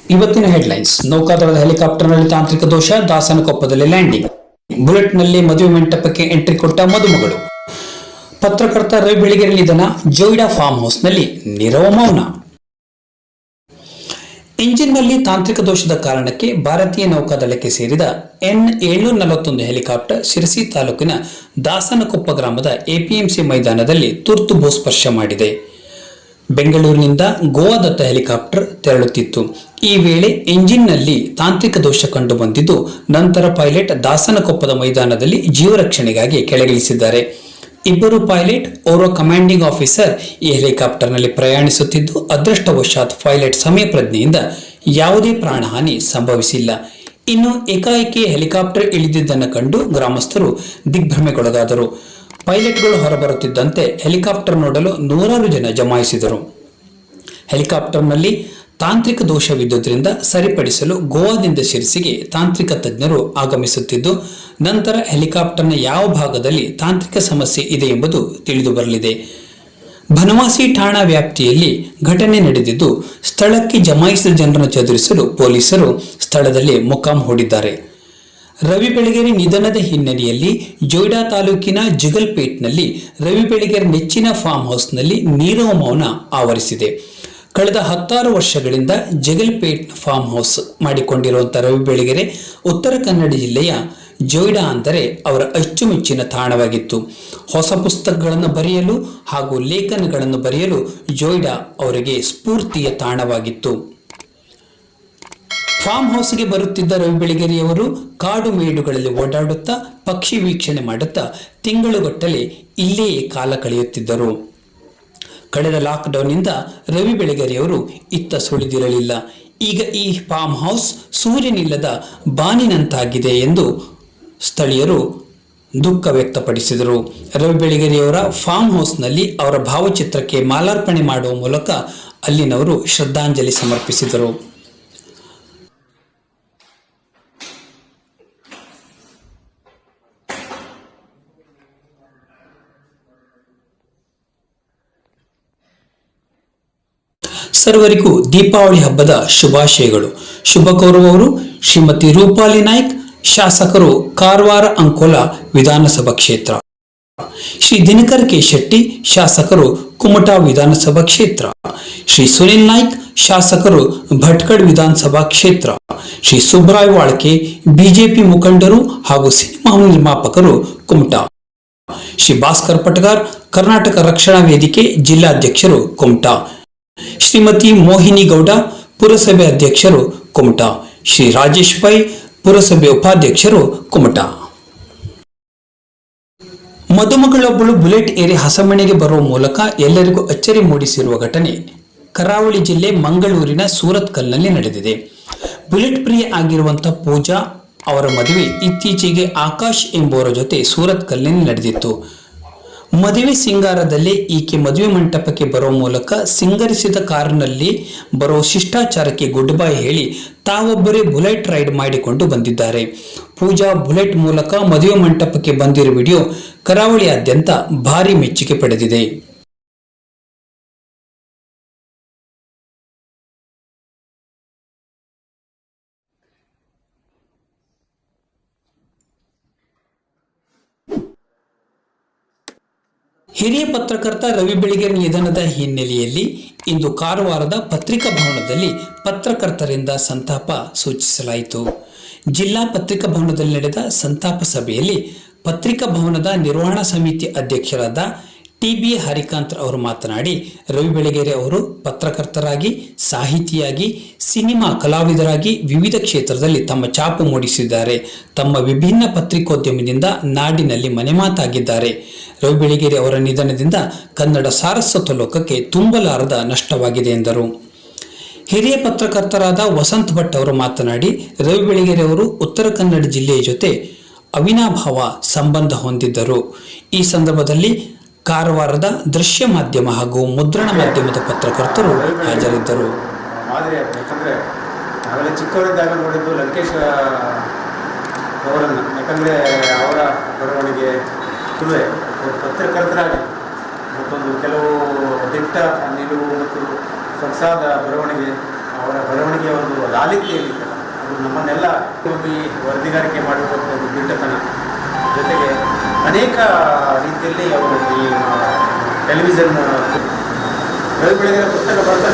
ಇವತ್ತಿನ ಹೆಡ್ಲೈನ್ಸ್. ನೌಕಾದಳದ ಹೆಲಿಕಾಪ್ಟರ್ನಲ್ಲಿ ತಾಂತ್ರಿಕ ದೋಷ, ದಾಸನಕೊಪ್ಪದಲ್ಲಿ ಲ್ಯಾಂಡಿಂಗ್. ಬುಲೆಟ್ನಲ್ಲಿ ಮದುವೆ ಮಂಟಪಕ್ಕೆ ಎಂಟ್ರಿ ಕೊಟ್ಟ ಮದುಮಗಳು. ಪತ್ರಕರ್ತ ರವಿ ಬೆಳಗೆರೆ ನಿಧನ, ಜೋಯಿಡಾ ಫಾರ್ಮ್ ಹೌಸ್ನಲ್ಲಿ ನೀರವ ಮೌನ. ಇಂಜಿನ್ನಲ್ಲಿ ತಾಂತ್ರಿಕ ದೋಷದ ಕಾರಣಕ್ಕೆ ಭಾರತೀಯ ನೌಕಾದಳಕ್ಕೆ ಸೇರಿದ N741 ಹೆಲಿಕಾಪ್ಟರ್ ಶಿರಸಿ ತಾಲೂಕಿನ ದಾಸನಕೊಪ್ಪ ಗ್ರಾಮದ ಎಪಿಎಂಸಿ ಮೈದಾನದಲ್ಲಿ ತುರ್ತು ಭೂಸ್ಪರ್ಶ ಮಾಡಿದೆ. ಬೆಂಗಳೂರಿನಿಂದ ಗೋವಾದತ್ತ ಹೆಲಿಕಾಪ್ಟರ್ ತೆರಳುತ್ತಿತ್ತು. ಈ ವೇಳೆ ಎಂಜಿನ್ನಲ್ಲಿ ತಾಂತ್ರಿಕ ದೋಷ ಕಂಡು ಬಂದಿದ್ದು, ನಂತರ ಪೈಲಟ್ ದಾಸನಕೊಪ್ಪದ ಮೈದಾನದಲ್ಲಿ ಜೀವರಕ್ಷಣೆಗಾಗಿ ಕೆಳಗಿಳಿಸಿದ್ದಾರೆ. ಇಬ್ಬರು ಪೈಲಟ್, ಓರ್ವ ಕಮಾಂಡಿಂಗ್ ಆಫೀಸರ್ ಈ ಹೆಲಿಕಾಪ್ಟರ್ನಲ್ಲಿ ಪ್ರಯಾಣಿಸುತ್ತಿದ್ದು, ಅದೃಷ್ಟವಶಾತ್ ಪೈಲಟ್ ಸಮಯ ಪ್ರಜ್ಞೆಯಿಂದ ಯಾವುದೇ ಪ್ರಾಣಹಾನಿ ಸಂಭವಿಸಿಲ್ಲ. ಇನ್ನು ಏಕಾಏಕಿ ಹೆಲಿಕಾಪ್ಟರ್ ಇಳಿದಿದ್ದನ್ನು ಕಂಡು ಗ್ರಾಮಸ್ಥರು ದಿಗ್ಭ್ರಮೆಗೊಳಗಾದರು. ಪೈಲಟ್ಗಳು ಹೊರಬರುತ್ತಿದ್ದಂತೆ ಹೆಲಿಕಾಪ್ಟರ್ ನೋಡಲು ನೂರಾರು ಜನ ಜಮಾಯಿಸಿದರು. ಹೆಲಿಕಾಪ್ಟರ್ನಲ್ಲಿ ತಾಂತ್ರಿಕ ದೋಷವಿದ್ದುದರಿಂದ ಸರಿಪಡಿಸಲು ಗೋವಾದಿಂದ ಶಿರಸಿಗೆ ತಾಂತ್ರಿಕ ತಜ್ಞರು ಆಗಮಿಸುತ್ತಿದ್ದು, ನಂತರ ಹೆಲಿಕಾಪ್ಟರ್ನ ಯಾವ ಭಾಗದಲ್ಲಿ ತಾಂತ್ರಿಕ ಸಮಸ್ಯೆ ಇದೆ ಎಂಬುದು ತಿಳಿದು ಬರಲಿದೆ. ಬನವಾಸಿ ಠಾಣಾ ವ್ಯಾಪ್ತಿಯಲ್ಲಿ ಘಟನೆ ನಡೆದಿದ್ದು, ಸ್ಥಳಕ್ಕೆ ಜಮಾಯಿಸಿದ ಜನರನ್ನು ಚದುರಿಸಲು ಪೊಲೀಸರು ಸ್ಥಳದಲ್ಲಿ ಮೊಕ್ಕಾಂ ಹೂಡಿದ್ದಾರೆ. ರವಿ ಬೆಳಗೆರೆ ನಿಧನದ ಹಿನ್ನೆಲೆಯಲ್ಲಿ ಜೋಯಿಡಾ ತಾಲೂಕಿನ ಜಿಗಲ್ಪೇಟ್ನಲ್ಲಿ ರವಿ ಬೆಳಗೆರೆ ನೆಚ್ಚಿನ ಫಾರ್ಮ್ ಹೌಸ್ನಲ್ಲಿ ನೀರವ ಮೌನ ಆವರಿಸಿದೆ. ಕಳೆದ 16 ವರ್ಷಗಳಿಂದ ಜಗಲ್ಪೇಟ್ ಫಾರ್ಮ್ ಹೌಸ್ ಮಾಡಿಕೊಂಡಿರುವಂತಹ ರವಿ ಬೆಳಗೆರೆ ಉತ್ತರ ಕನ್ನಡ ಜಿಲ್ಲೆಯ ಜೋಯಿಡಾ ಅಂದರೆ ಅವರ ಅಚ್ಚುಮೆಚ್ಚಿನ ತಾಣವಾಗಿತ್ತು. ಹೊಸ ಪುಸ್ತಕಗಳನ್ನು ಬರೆಯಲು ಹಾಗೂ ಲೇಖನಗಳನ್ನು ಬರೆಯಲು ಜೋಯಿಡಾ ಅವರಿಗೆ ಸ್ಫೂರ್ತಿಯ ತಾಣವಾಗಿತ್ತು. ಫಾರ್ಮ್ ಹೌಸ್ಗೆ ಬರುತ್ತಿದ್ದ ರವಿ ಬೆಳಗೆರೆಯವರು ಕಾಡು ಮೇಡುಗಳಲ್ಲಿ ಓಡಾಡುತ್ತಾ ಪಕ್ಷಿ ವೀಕ್ಷಣೆ ಮಾಡುತ್ತಾ ತಿಂಗಳುಗಟ್ಟಲೆ ಇಲ್ಲಿಯೇ ಕಾಲ ಕಳೆಯುತ್ತಿದ್ದರು. ಕಳೆದ ಲಾಕ್ಡೌನ್ನಿಂದ ರವಿ ಬೆಳಗೆರೆಯವರು ಇತ್ತ ಸುಳಿದಿರಲಿಲ್ಲ. ಈಗ ಈ ಫಾರ್ಮ್ ಹೌಸ್ ಸೂರ್ಯನಿಲ್ಲದ ಬಾನಿನಂತಾಗಿದೆ ಎಂದು ಸ್ಥಳೀಯರು ದುಃಖ ವ್ಯಕ್ತಪಡಿಸಿದರು. ರವಿ ಬೆಳಗೆರೆಯವರ ಫಾರ್ಮ್ ಹೌಸ್ನಲ್ಲಿ ಅವರ ಭಾವಚಿತ್ರಕ್ಕೆ ಮಾಲಾರ್ಪಣೆ ಮಾಡುವ ಮೂಲಕ ಅಲ್ಲಿನವರು ಶ್ರದ್ಧಾಂಜಲಿ ಸಮರ್ಪಿಸಿದರು. ಸರ್ವರಿಗೂ ದೀಪಾವಳಿ ಹಬ್ಬದ ಶುಭಾಶಯಗಳು. ಶುಭ ಕೋರುವವರು ಶ್ರೀಮತಿ ರೂಪಾಲಿ ನಾಯ್ಕ್, ಶಾಸಕರು ಕಾರವಾರ ಅಂಕೋಲ ವಿಧಾನಸಭಾ ಕ್ಷೇತ್ರ. ಶ್ರೀ ದಿನಕರ್ ಕೆ ಶೆಟ್ಟಿ, ಶಾಸಕರು ಕುಮಟಾ ವಿಧಾನಸಭಾ ಕ್ಷೇತ್ರ. ಶ್ರೀ ಸುನಿಲ್ ನಾಯ್ಕ್, ಶಾಸಕರು ಭಟ್ಕಳ ವಿಧಾನಸಭಾ ಕ್ಷೇತ್ರ. ಶ್ರೀ ಸುಬ್ರಾಯ್ ವಾಳ್ಕೆ, ಬಿಜೆಪಿ ಮುಖಂಡರು ಹಾಗೂ ಸಿನಿಮಾ ನಿರ್ಮಾಪಕರು, ಕುಮಟಾ. ಶ್ರೀ ಭಾಸ್ಕರ್ ಪಟಗಾರ್, ಕರ್ನಾಟಕ ರಕ್ಷಣಾ ವೇದಿಕೆ ಜಿಲ್ಲಾಧ್ಯಕ್ಷರು, ಕುಮಟಾ. ಶ್ರೀಮತಿ ಮೋಹಿನಿ ಗೌಡ, ಪುರಸಭೆ ಅಧ್ಯಕ್ಷರು, ಕುಮಟಾ. ಶ್ರೀ ರಾಜೇಶ್ ಪೈ, ಪುರಸಭೆ ಉಪಾಧ್ಯಕ್ಷರು, ಕುಮಟಾ. ಮದುಮಗಳೊಬ್ಬಳು ಬುಲೆಟ್ ಏರಿ ಹಸಮಣೆಗೆ ಬರುವ ಮೂಲಕ ಎಲ್ಲರಿಗೂ ಅಚ್ಚರಿ ಮೂಡಿಸಿರುವ ಘಟನೆ ಕರಾವಳಿ ಜಿಲ್ಲೆ ಮಂಗಳೂರಿನ ಸೂರತ್ಕಲ್ನಲ್ಲಿ ನಡೆದಿದೆ. ಬುಲೆಟ್ ಪ್ರಿಯ ಆಗಿರುವಂತಹ ಪೂಜಾ ಅವರ ಮದುವೆ ಇತ್ತೀಚೆಗೆ ಆಕಾಶ್ ಎಂಬುವರ ಜೊತೆ ಸೂರತ್ಕಲ್ನಲ್ಲಿ ನಡೆದಿತ್ತು. ಮದುವೆ ಸಿಂಗಾರದಲ್ಲೇ ಈಕೆ ಮದುವೆ ಮಂಟಪಕ್ಕೆ ಬರುವ ಮೂಲಕ ಸಿಂಗರಿಸಿದ ಕಾರಿನಲ್ಲಿ ಬರೋ ಶಿಷ್ಟಾಚಾರಕ್ಕೆ ಗುಡ್ ಬೈ ಹೇಳಿ ತಾವೊಬ್ಬರೇ ಬುಲೆಟ್ ರೈಡ್ ಮಾಡಿಕೊಂಡು ಬಂದಿದ್ದಾರೆ. ಪೂಜಾ ಬುಲೆಟ್ ಮೂಲಕ ಮದುವೆ ಮಂಟಪಕ್ಕೆ ಬಂದಿರುವ ವಿಡಿಯೋ ಕರಾವಳಿಯಾದ್ಯಂತ ಭಾರಿ ಮೆಚ್ಚುಗೆ ಪಡೆದಿದೆ. ಹಿರಿಯ ಪತ್ರಕರ್ತ ರವಿ ಬೆಳಗೆರೆ ನಿಧನದ ಹಿನ್ನೆಲೆಯಲ್ಲಿ ಇಂದು ಕಾರವಾರದ ಪತ್ರಿಕಾ ಭವನದಲ್ಲಿ ಪತ್ರಕರ್ತರಿಂದ ಸಂತಾಪ ಸೂಚಿಸಲಾಯಿತು. ಜಿಲ್ಲಾ ಪತ್ರಿಕಾ ಭವನದಲ್ಲಿ ನಡೆದ ಸಂತಾಪ ಸಭೆಯಲ್ಲಿ ಪತ್ರಿಕಾ ಭವನದ ನಿರ್ವಹಣಾ ಸಮಿತಿ ಅಧ್ಯಕ್ಷರಾದ ಟಿ.ಬಿ. ಹರಿಕಾಂತ್ ಅವರು ಮಾತನಾಡಿ, ರವಿ ಬೆಳಗೆರೆ ಅವರು ಪತ್ರಕರ್ತರಾಗಿ, ಸಾಹಿತಿಯಾಗಿ, ಸಿನಿಮಾ ಕಲಾವಿದರಾಗಿ ವಿವಿಧ ಕ್ಷೇತ್ರದಲ್ಲಿ ತಮ್ಮ ಛಾಪು ಮೂಡಿಸಿದ್ದಾರೆ. ತಮ್ಮ ವಿಭಿನ್ನ ಪತ್ರಿಕೋದ್ಯಮದಿಂದ ನಾಡಿನಲ್ಲಿ ಮನೆಮಾತಾಗಿದ್ದಾರೆ. ರವಿ ಬೆಳಗೆರೆ ಅವರ ನಿಧನದಿಂದ ಕನ್ನಡ ಸಾರಸ್ವತ ಲೋಕಕ್ಕೆ ತುಂಬಲಾರದ ನಷ್ಟವಾಗಿದೆ ಎಂದರು. ಹಿರಿಯ ಪತ್ರಕರ್ತರಾದ ವಸಂತ್ ಭಟ್ ಅವರು ಮಾತನಾಡಿ, ರವಿ ಬೆಳಗೆರೆ ಅವರು ಉತ್ತರ ಕನ್ನಡ ಜಿಲ್ಲೆಯ ಜೊತೆ ಅವಿನಾಭಾವ ಸಂಬಂಧ ಹೊಂದಿದ್ದರು. ಈ ಸಂದರ್ಭದಲ್ಲಿ ಕಾರವಾರದ ದೃಶ್ಯ ಮಾಧ್ಯಮ ಹಾಗೂ ಮುದ್ರಣ ಮಾಧ್ಯಮದ ಪತ್ರಕರ್ತರು ಹಾಜರಿದ್ದರು. ಯಾಕಂದರೆ ನಾವೆಲ್ಲ ಚಿಕ್ಕವರಿದ್ದಾಗ ನೋಡಿದ್ದು ಲಂಕೇಶ್ ಅವರನ್ನು, ಯಾಕಂದರೆ ಅವರ ಬರವಣಿಗೆ ತುಳುವೆ ಪತ್ರಕರ್ತರಾಗಿ ಮತ್ತೊಂದು ಕೆಲವು ದಿಟ್ಟ ನಿಲುವು ಮತ್ತು ಸೊಗಸಾದ ಬರವಣಿಗೆ, ಅವರ ಬರವಣಿಗೆಯ ಒಂದು ಆಲಿತ್ಯ ಹೇಳಿದ್ದಲ್ಲ, ಅದು ನಮ್ಮನ್ನೆಲ್ಲ ಹೋಗಿ ವರದಿಗಾರಿಕೆ ಮಾಡಿರುವಂಥ ಒಂದು ದಿಟ್ಟತನ, ಜೊತೆಗೆ ಅನೇಕ ರೀತಿಯಲ್ಲಿ ಅವರು ಈ ಟೆಲಿವಿಷನ್ ರವಿ ಬೆಳಗೆರೆ ಪುಸ್ತಕ ಬರೆದ